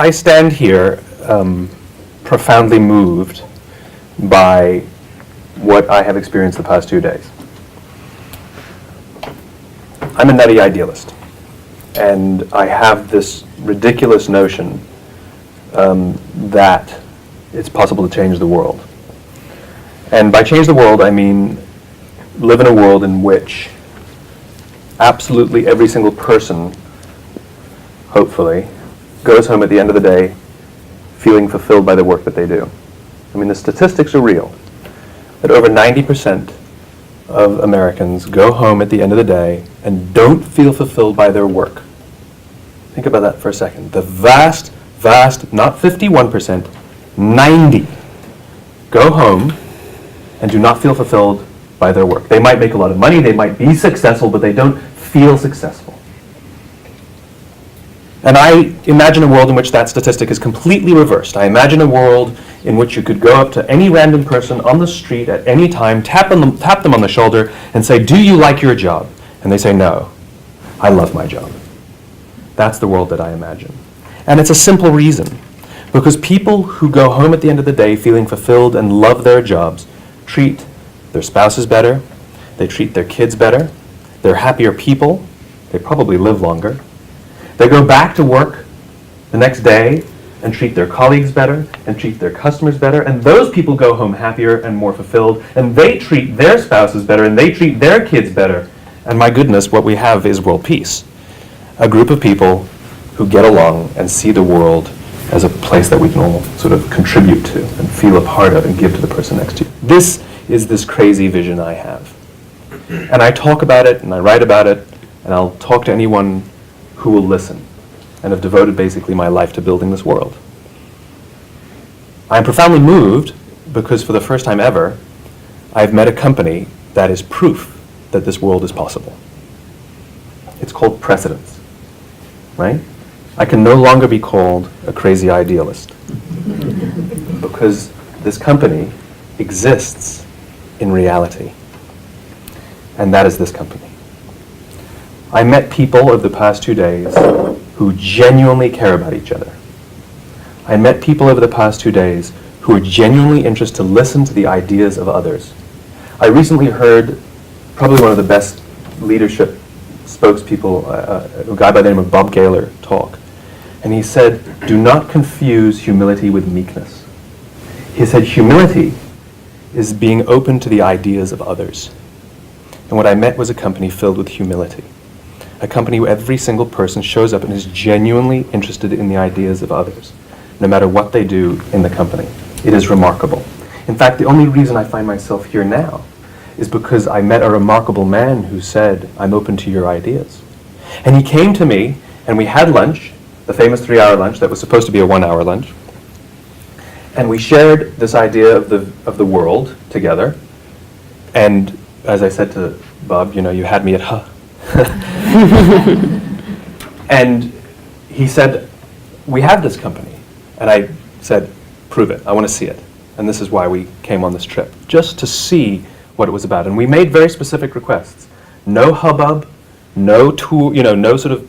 I stand here profoundly moved by what I have experienced the past 2 days. I'm a nutty idealist, and I have this ridiculous notion that it's possible to change the world. And by change the world, I mean live in a world in which absolutely every single person, hopefully, goes home at the end of the day feeling fulfilled by the work that they do. I mean, the statistics are real, that over 90% of Americans go home at the end of the day and don't feel fulfilled by their work. Think about that for a second. The vast, not 51%, 90 go home and do not feel fulfilled by their work. They might make a lot of money, they might be successful, but they don't feel successful. And I imagine a world in which that statistic is completely reversed. I imagine a world in which you could go up to any random person on the street at any time, tap them on the shoulder, and say, "Do you like your job?" And they say, "No, I love my job." That's the world that I imagine. And it's a simple reason. Because people who go home at the end of the day feeling fulfilled and love their jobs treat their spouses better, they treat their kids better, they're happier people, they probably live longer. They go back to work the next day and treat their colleagues better and treat their customers better, and those people go home happier and more fulfilled, and they treat their spouses better and they treat their kids better. And my goodness, what we have is world peace. A group of people who get along and see the world as a place that we can all sort of contribute to and feel a part of and give to the person next to you. This is this crazy vision I have. And I talk about it and I write about it, and I'll talk to anyone who will listen, and have devoted basically my life to building this world. I'm profoundly moved because for the first time ever, I've met a company that is proof that this world is possible. It's called Precedence, right? I can no longer be called a crazy idealist because this company exists in reality, and that is this company. I met people over the past 2 days who genuinely care about each other. I met people over the past 2 days who are genuinely interested to listen to the ideas of others. I recently heard probably one of the best leadership spokespeople, a guy by the name of Bob Gaylor, talk. And he said, "Do not confuse humility with meekness." He said, humility is being open to the ideas of others. And what I met was a company filled with humility. A company where every single person shows up and is genuinely interested in the ideas of others, no matter what they do in the company. It is remarkable. In fact, the only reason I find myself here now is because I met a remarkable man who said, "I'm open to your ideas." And he came to me, and we had lunch, the famous 3-hour lunch that was supposed to be a 1-hour lunch. And we shared this idea of the world together. And as I said to Bob, you had me at huh. And he said, "We have this company." And I said, "Prove it. I want to see it." And this is why we came on this trip, just to see what it was about. And we made very specific requests. No hubbub, no tour, no sort of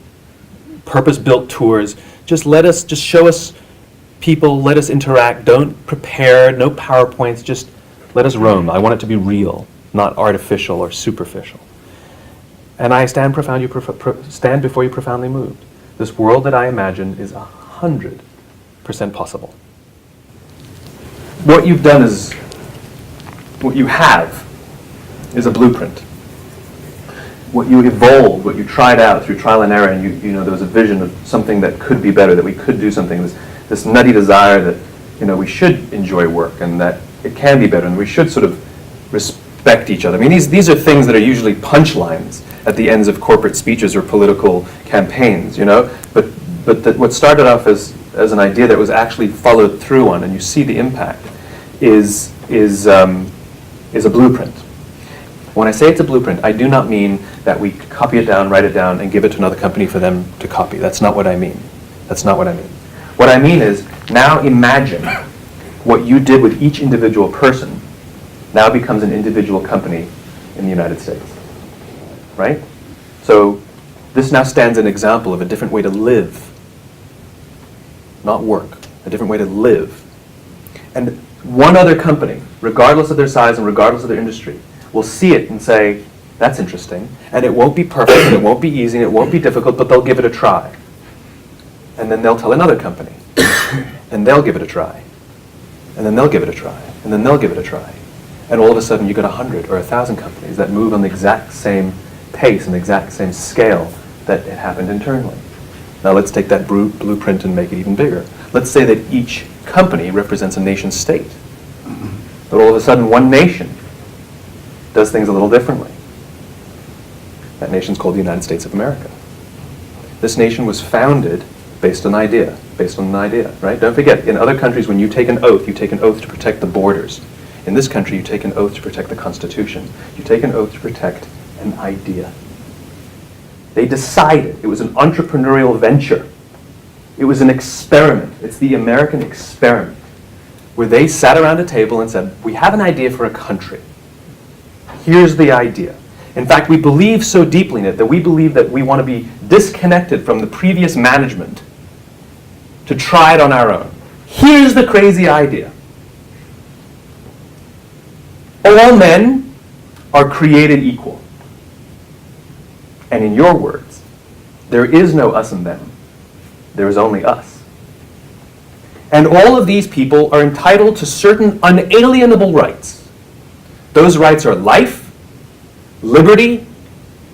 purpose-built tours. Just show us people, let us interact. Don't prepare, no PowerPoints, just let us roam. I want it to be real, not artificial or superficial. And I stand before you profoundly moved. This world that I imagine is 100% possible. What you've done is, what you have is a blueprint. What you evolved, what you tried out through trial and error, and there was a vision of something that could be better, that we could do something, this nutty desire that, we should enjoy work and that it can be better and we should sort of respect each other. I mean, these are things that are usually punchlines at the ends of corporate speeches or political campaigns, but what started off as an idea that was actually followed through on, and you see the impact, is a blueprint. When I say it's a blueprint, I do not mean that we copy it down, write it down, and give it to another company for them to copy. That's not what I mean. What I mean is, now imagine what you did with each individual person now becomes an individual company in the United States. Right? So this now stands an example of a different way to live. not work, a different way to live. And one other company, regardless of their size and regardless of their industry, will see it and say, that's interesting, and it won't be perfect, and it won't be easy, and it won't be difficult, but they'll give it a try. And then they'll tell another company, and they'll give it a try. And then they'll give it a try, and then they'll give it a try. And all of a sudden you get 100 or 1,000 companies that move on the exact same pace and the exact same scale that it happened internally. Now let's take that blueprint and make it even bigger. Let's say that each company represents a nation state. But all of a sudden one nation does things a little differently. That nation's called the United States of America. This nation was founded based on an idea, right? Don't forget, in other countries when you take an oath to protect the borders. In this country you take an oath to protect the Constitution. You take an oath to protect an idea. They decided, it was an entrepreneurial venture. It was an experiment. It's the American experiment, where they sat around a table and said, we have an idea for a country. Here's the idea. In fact, we believe so deeply in it that we believe that we want to be disconnected from the previous management to try it on our own. Here's the crazy idea. All men are created equal. And in your words, there is no us and them. There is only us. And all of these people are entitled to certain unalienable rights. Those rights are life, liberty,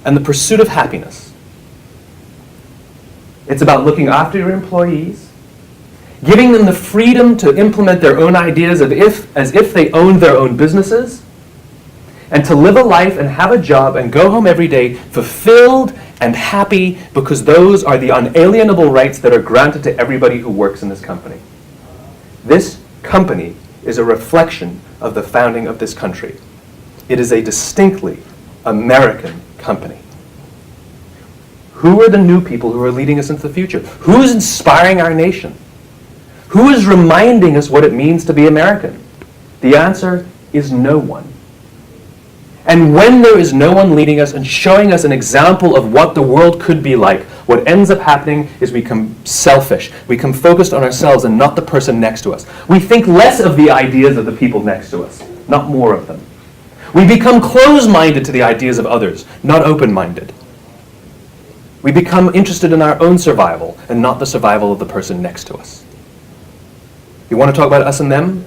and the pursuit of happiness. It's about looking after your employees, giving them the freedom to implement their own ideas as if they owned their own businesses, and to live a life and have a job and go home every day fulfilled and happy, because those are the unalienable rights that are granted to everybody who works in this company. This company is a reflection of the founding of this country. It is a distinctly American company. Who are the new people who are leading us into the future? Who is inspiring our nation? Who is reminding us what it means to be American? The answer is no one. And when there is no one leading us and showing us an example of what the world could be like, what ends up happening is we become selfish. We become focused on ourselves and not the person next to us. We think less of the ideas of the people next to us, not more of them. We become closed-minded to the ideas of others, not open-minded. We become interested in our own survival and not the survival of the person next to us. You want to talk about us and them?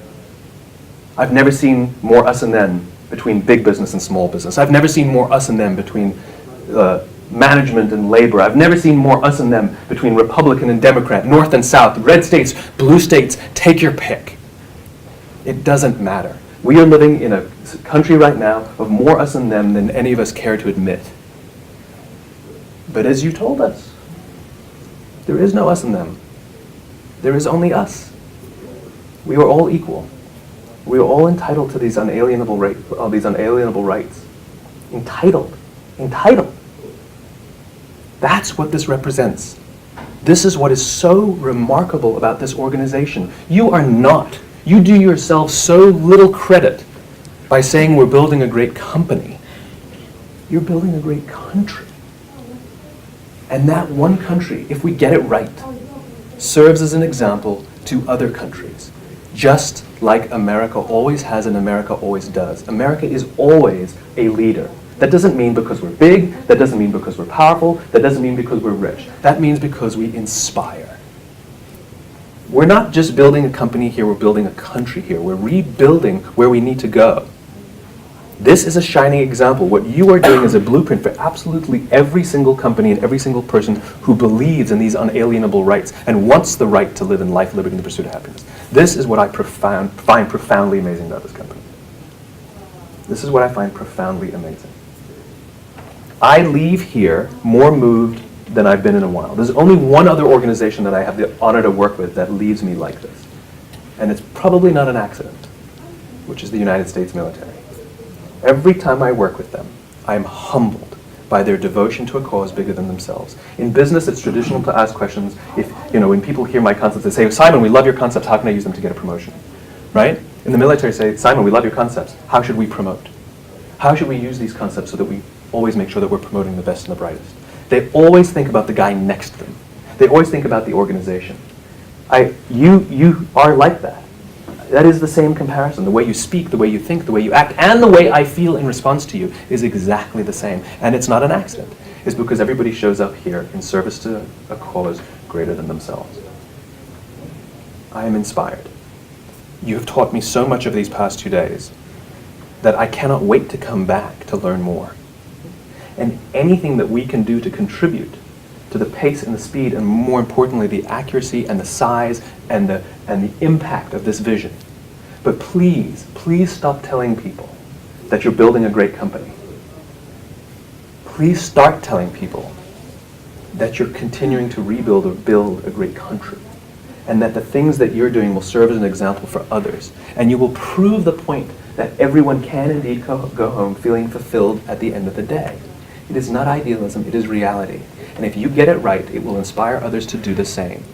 I've never seen more us and them between big business and small business. I've never seen more us and them between management and labor. I've never seen more us and them between Republican and Democrat, North and South, red states, blue states, take your pick. It doesn't matter. We are living in a country right now of more us and them than any of us care to admit. But as you told us, there is no us and them. There is only us. We are all equal. We are all entitled to these unalienable rights. Entitled. Entitled. That's what this represents. This is what is so remarkable about this organization. You do yourself so little credit by saying we're building a great company. You're building a great country. And that one country, if we get it right, serves as an example to other countries. Just like America always has and America always does. America is always a leader. That doesn't mean because we're big, that doesn't mean because we're powerful, that doesn't mean because we're rich. That means because we inspire. We're not just building a company here, we're building a country here. We're rebuilding where we need to go. This is a shining example. What you are doing is a blueprint for absolutely every single company and every single person who believes in these unalienable rights and wants the right to live in life, liberty, and the pursuit of happiness. This is what I find profoundly amazing about this company. This is what I find profoundly amazing. I leave here more moved than I've been in a while. There's only one other organization that I have the honor to work with that leaves me like this. And it's probably not an accident, which is the United States military. Every time I work with them, I am humbled by their devotion to a cause bigger than themselves. In business, it's traditional to ask questions. When people hear my concepts, they say, Simon, we love your concepts, how can I use them to get a promotion? Right? In the military, say, Simon, we love your concepts, how should we promote? How should we use these concepts so that we always make sure that we're promoting the best and the brightest? They always think about the guy next to them. They always think about the organization. You are like that. That is the same comparison. The way you speak, the way you think, the way you act, and the way I feel in response to you is exactly the same. And it's not an accident. It's because everybody shows up here in service to a cause greater than themselves. I am inspired. You have taught me so much over these past 2 days that I cannot wait to come back to learn more. And anything that we can do to contribute to the pace and the speed, and more importantly, the accuracy and the size and the impact of this vision. But please, please stop telling people that you're building a great company. Please start telling people that you're continuing to rebuild or build a great country, and that the things that you're doing will serve as an example for others. And you will prove the point that everyone can indeed go home feeling fulfilled at the end of the day. It is not idealism, it is reality. And if you get it right, it will inspire others to do the same.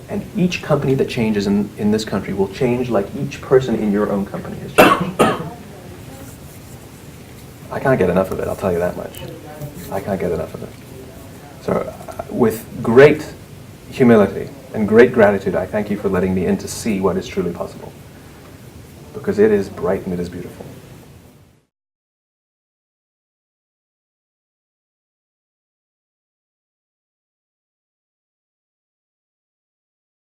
And each company that changes in this country will change like each person in your own company has changed. I can't get enough of it, I'll tell you that much. I can't get enough of it. So with great humility and great gratitude, I thank you for letting me in to see what is truly possible. Because it is bright and it is beautiful.